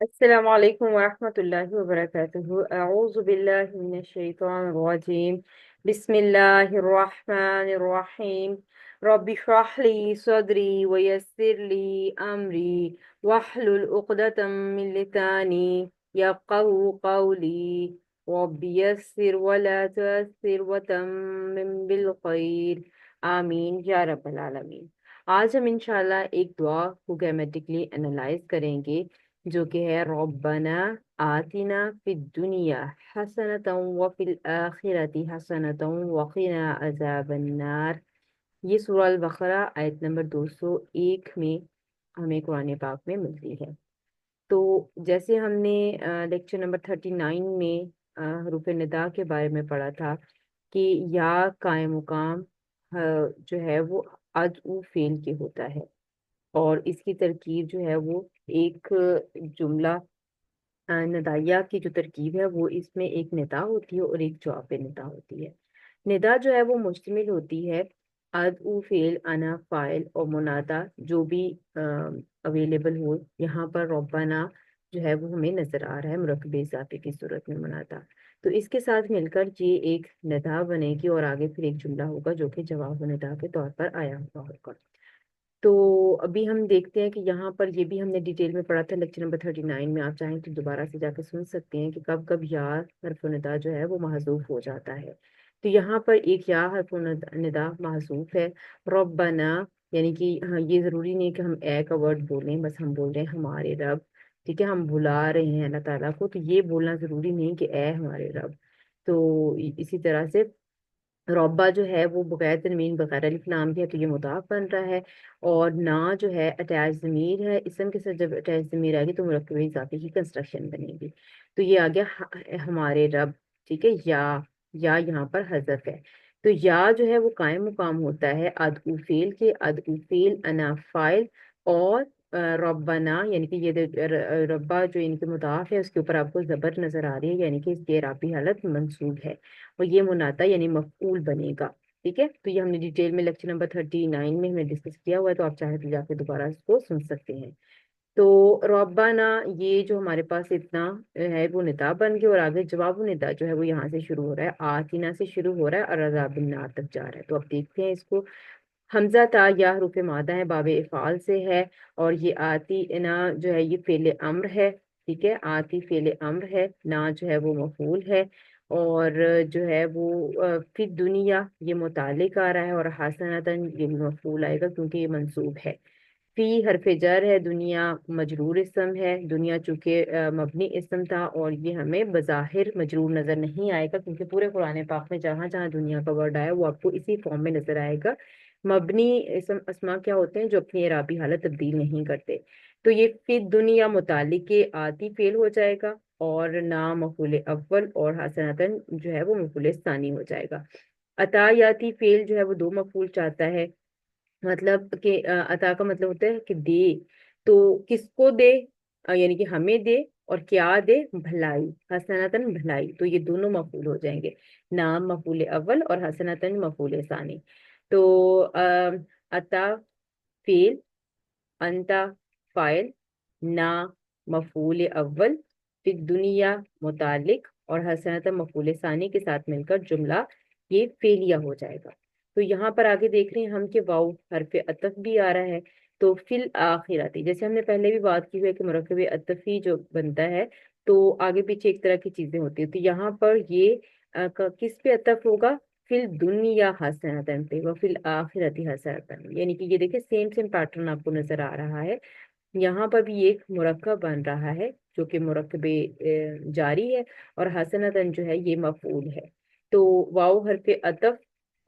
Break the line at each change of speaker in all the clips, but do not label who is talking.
السلام عليكم ورحمة الله وبركاته. أعوذ بالله من الشيطان الرجيم. بسم الله الرحمن الرحيم. رب اشرح لي صدري ويسر لي أمري واحلل عقدة من لساني يفقهوا قولي. رب يسر ولا تؤثر وتمم بالخير. آمين या रब्बल आलमीन। आज हम इंशाल्लाह एक दुआ को ग्रामेटिकली एनालाइज करेंगे, जो कि है रब्बना आतिना फिद दुनिया हसनतम व फिल आखिरति हसनतम व क़िना अज़ाबन्नार। ये सूरह अल बकरा आयत नंबर 201 में हमें कुरान पाक में मिलती है। तो जैसे हमने लेक्चर नंबर 39 में हरूफ निदा के बारे में पढ़ा था कि या कायम मुकाम जो है वो अद उ फेल के होता है, और इसकी तरकीब जो है वो एक जुमला निदाइया की जो तरकीब है वो इसमें एक निदा होती है और एक जवाब निदा होती है। निदा जो है वो मुश्तमिल होती है अद उ फेल अना फाइल और मुनादा जो भी अवेलेबल हो। यहाँ पर रब्बाना जो है वो हमें नजर आ रहा है मुरक्कब इजाफे की सूरत में मुनादा। तो इसके साथ मिलकर ये एक निदा बनेगी और आगे फिर एक जुमला होगा जो कि जवाब निदा के तौर पर आया हुआ होगा। तो अभी हम देखते हैं कि यहाँ पर ये भी हमने डिटेल में पढ़ा था लेक्चर नंबर 39 में। आप चाहें तो दोबारा से जाकर सुन सकते हैं कि कब कब या हर्फ निदा जो है वो महजूफ हो जाता है। तो यहाँ पर एक या हर्फ निदा महजूफ है रब्बना, यानी कि हाँ, ये जरूरी नहीं कि हम ए का वर्ड बोलें, बस हम बोल रहे हैं हमारे रब। ठीक है, हम बुला रहे हैं अल्लाह ताला को, तो ये बोलना जरूरी नहीं कि ए हमारे रब। तो इसी तरह से रौबा जो है वो बगैर तनवीन बगैर अलिफ लाम के है, तो ये मुदाफ बन रहा है। और ना जो है अटैच ज़मीर है, इसम के साथ जब अटैच ज़मीर आएगी तो मुरक्कब इजाफे की कंस्ट्रक्शन बनेगी। तो ये आ गया हमारे रब। ठीक है, या यहाँ पर हज़फ है। तो या जो है वो कायम मुकाम होता है अदउ फेल के, अदउ फेल अना फाइल और रब्बना, यानी कि ये रब्बा जो इनके मुदाफ है उसके ऊपर आपको जबर नजर आ रही है, यानी कि इसकी इराबी हालत मंसूब है और ये मुनादा यानी मफऊल बनेगा। ठीक है, तो ये हमने डिटेल में लेक्चर नंबर 39 में हमने डिस्कस किया हुआ है, तो आप चाहे तो जाके दोबारा इसको सुन सकते हैं। तो रब्बाना ये जो हमारे पास इतना है वो निदा बन गया, और आगे जवाब निदा जो है वो यहाँ से शुरू हो रहा है, आतिना से शुरू हो रहा है और अज़ाबिन्नार तक जा रहा है। तो अब देखते हैं इसको। हमजा ता या हरूफ मादा है, बाबे इफ़ाल से है, और ये आती ना जो है ये फेले अम्र है। ठीक है, आती फेले अम्र है, ना जो है वो मफूल है, और जो है वो फिर दुनिया ये मुतालिक आ रहा है, और हसनतन ये भी मफूल आएगा क्योंकि ये मंसूब है। फी हरफ जर है, दुनिया मजरूर इसम है। दुनिया चूंकि मबनी इसम था और ये हमें बज़ाहिर मजरूर नजर नहीं आएगा, क्योंकि पूरे कुरान पाक में जहां जहां दुनिया का वर्ड आया वो आपको इसी फॉर्म में नजर आएगा। मबनी इसम अस्मा क्या होते हैं, जो अपनी इराबी हालत तब्दील नहीं करते। तो ये फिर दुनिया मुतालिक के आती फेल हो जाएगा, और ना मफूल अव्वल और हसनतन जो है वो मफूल सानी हो जाएगा। अतायाती फेल जो है वो दो मफूल चाहता है। मतलब कि अता का मतलब होता है कि दे, तो किसको दे, यानी कि हमें दे, और क्या दे, भलाई, हसनतन भलाई, तो ये दोनों मफूल हो जाएंगे। नाम मफूल अव्वल और हसनतन मफूल सानी। तो अता फेल, अंता फाइल, ना मफूल अव्वल, फिर दुनिया मुतालिक और हसनत मफूल सानी के साथ मिलकर जुमला ये फेलिया हो जाएगा। तो यहाँ पर आगे देख रहे हैं हम कि वाउ हरफ अतफ भी आ रहा है। तो फिल आखिराती, जैसे हमने पहले भी बात की हुई है कि मुरक्कब अतफी जो बनता है तो आगे पीछे एक तरह की चीजें होती है। तो यहाँ पर ये किस पे अतफ होगा, फिल दुनिया हसनतन पे व फिल आखिरती हसनतन, यानी कि ये देखिए सेम सेम पैटर्न आपको नजर आ रहा है। यहाँ पर भी एक मुरक्कब बन रहा है जो कि मुरक्कब जारी है, और हसनतन जो है ये मफऊल है। तो वाव हरफ अतफ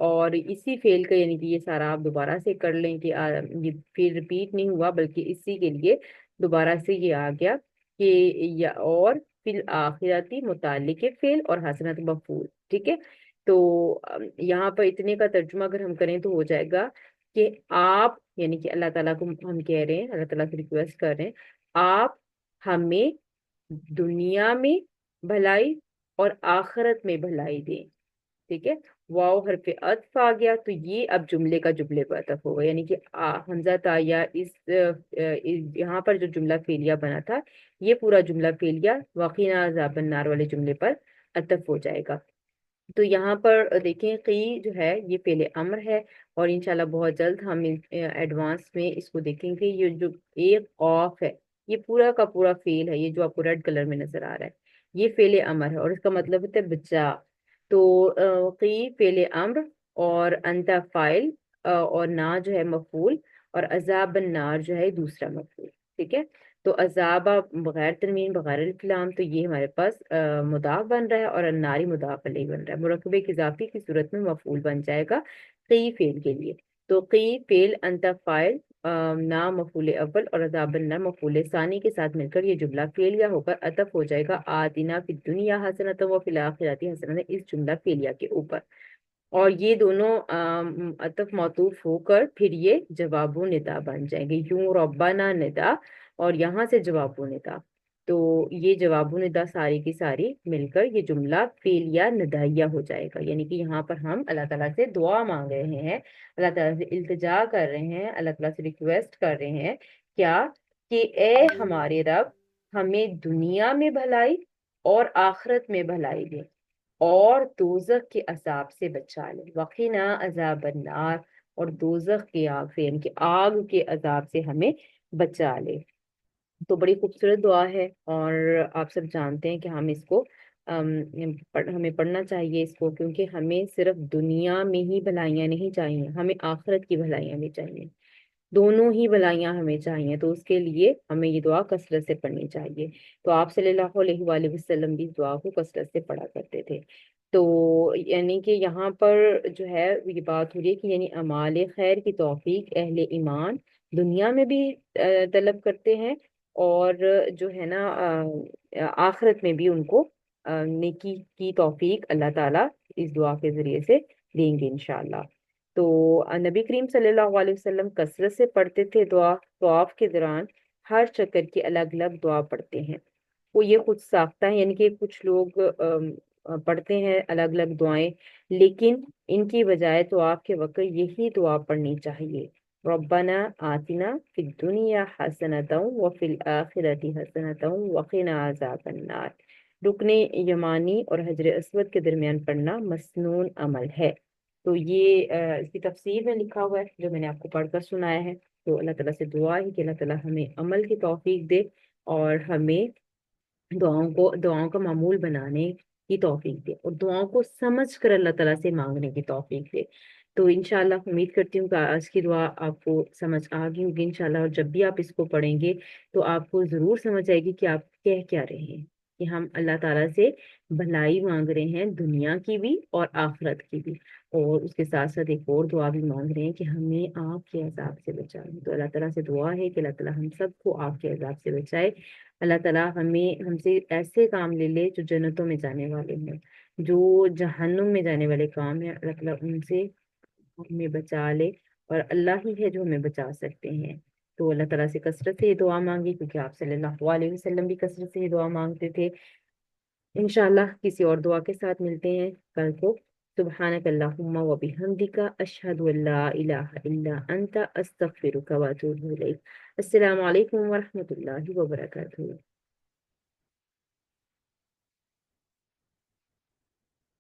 और इसी फेल का, यानी कि ये सारा आप दोबारा से कर लें कि ये फेल रिपीट नहीं हुआ, बल्कि इसी के लिए दोबारा से ये आ गया कि या और फिल आखिरती मुतालिक फेल और हसनत मफूल। ठीक है, तो यहाँ पर इतने का तर्जुमा अगर हम करें तो हो जाएगा कि आप, यानी कि अल्लाह ताला को हम कह रहे हैं, अल्लाह ताला से रिक्वेस्ट कर रहे हैं, आप हमें दुनिया में भलाई और आखिरत में भलाई दें। ठीक है, वाव हरफ अत्फ आ गया, तो ये अब जुमले का जुमले पर अतफ होगा, यानी कि हमजा ता या यहाँ पर जो जुमला फेलिया बना था, ये पूरा जुमला फेलिया वकीना अज़ाबन नार वाले जुमले पर अतफ हो जाएगा। तो यहाँ पर देखें की जो है ये फेले अम्र है, और इंशाल्लाह बहुत जल्द हम एडवांस में इसको देखेंगे। ये जो एक ऑफ है, ये पूरा का पूरा फेल है, ये जो आपको रेड कलर में नजर आ रहा है, ये फेले अमर है, और इसका मतलब होता है बचा। तो की फेले अम्र, और अंता फाइल, और ना जो है मफूल, और अजाब नार जो है दूसरा मफूल। ठीक है। तो अजाबा बगैर तनवीन बगैर अलिफ-लाम, तो ये हमारे पास मुदाफ बन रहा है, और अन्नारी मुदाफ अलैहि बन रहा है। मुरक्कबे इजाफी की सूरत में मफूल बन जाएगा कई फेल के लिए। तो कई फेल अंता फाइल, ना मफूल अव्वल, और अजाबन ना मफूल सानी के साथ मिलकर ये जुमला फेलिया होकर अतफ हो जाएगा आतिना फिद दुनिया हसनत व फिल आखिरती हसनत, इस जुमला फेलिया के ऊपर। और ये दोनों अतफ मौतूफ होकर फिर ये जवाबु निदा बन जाएंगे, यूं रब्बाना निदा, और यहाँ से जवाबु निदा। तो ये जवाबु निदा सारी की सारी मिलकर ये जुमला फेल या निदाइया हो जाएगा, यानी कि यहाँ पर हम अल्लाह ताला से दुआ मांग रहे हैं, अल्लाह ताला से इल्तिजा कर रहे हैं, अल्लाह ताला से रिक्वेस्ट कर रहे हैं, क्या कि ए हमारे रब, हमें दुनिया में भलाई और आखिरत में भलाई दे, और दोजख के अजाब से बचा ले, वकीना अजाब अन्नार, और दोजख के आग से यानी कि आग के अजाब से हमें बचा ले। तो बड़ी खूबसूरत दुआ है, और आप सब जानते हैं कि हम इसको हमें पढ़ना चाहिए इसको, क्योंकि हमें सिर्फ दुनिया में ही भलाइयाँ नहीं चाहिए, हमें आखिरत की भलाइयाँ भी चाहिए, दोनों ही भलाइयाँ हमें चाहिए। तो उसके लिए हमें ये दुआ कसरत से पढ़नी चाहिए। तो आप सल्लल्लाहु अलैहि वसल्लम भी इस दुआ को कसरत से पढ़ा करते थे। तो यानी कि यहाँ पर जो है ये बात हो रही है कि यानी अमाल खैर की तौफीक अहले ईमान दुनिया में भी तलब करते हैं, और जो है ना आखिरत में भी उनको नेकी की तौफीक अल्लाह ताला इस दुआ के जरिए से देंगे इंशाल्लाह। तो नबी करीम सल्लल्लाहु अलैहि वसल्लम कसरत से पढ़ते थे दुआ, तवाफ के दौरान हर चक्कर की अलग अलग दुआ पढ़ते हैं। वो ये खुद साख्ता है, यानी कि कुछ लोग पढ़ते हैं अलग अलग दुआएं, लेकिन इनकी बजाय तवाफ के वक्त यही दुआ पढ़नी चाहिए, रब्बना आतिना फिद दुनिया हसनतौ व फिल आखिरति हसनतौ व क़िना अज़ाबन्नार। रुकने यमानी और हजर अस्वद के दरमियान पढ़ना मसनून अमल है। तो ये इसकी तफसीर में लिखा हुआ है जो मैंने आपको पढ़कर सुनाया है। तो अल्लाह ताला से दुआ है कि अल्लाह ताला हमें अमल की तौफीक दे, और हमें दुआओं का मामूल बनाने की तौफीक दे, और दुआओं को समझ कर अल्लाह ताला से मांगने की तौफीक दे। तो इंशाल्लाह उम्मीद करती हूँ कि आज की दुआ आपको समझ आ गई होगी इंशाल्लाह, और जब भी आप इसको पढ़ेंगे तो आपको जरूर समझ आएगी कि आप कह क्या रहे हैं, कि हम अल्लाह ताला से भलाई मांग रहे हैं, दुनिया की भी और आखिरत की भी, और उसके साथ साथ एक और दुआ भी मांग रहे हैं कि हमें आग के अजाब से बचाए। तो अल्लाह ताला से दुआ है कि अल्लाह ताला हम सबको आग के अजाब से बचाए। अल्लाह ताला हमें हमसे ऐसे काम ले ले जो जन्नतों में जाने वाले हैं, जो जहन्नुम में जाने वाले काम है अल्लाह ताला उनसे हमें बचा ले, और अल्लाह ही है जो हमें बचा सकते हैं। तो अल्लाह ताला से कसरत से ये दुआ मांगी, क्योंकि आप सल्लल्लाहु अलैहि वसल्लम भी कसरत से ये दुआ मांगते थे। इंशाल्लाह किसी और दुआ के साथ मिलते हैं कल को। सुब्हानक अल्लाहुम्मा व बिहम्दिका अशहदु अल्ला इलाहा इल्ला अंता अस्तगफिरुका व अतूबु इलैक। अस्सलामु अलैकुम व रहमतुल्लाहि व बरकातुहू।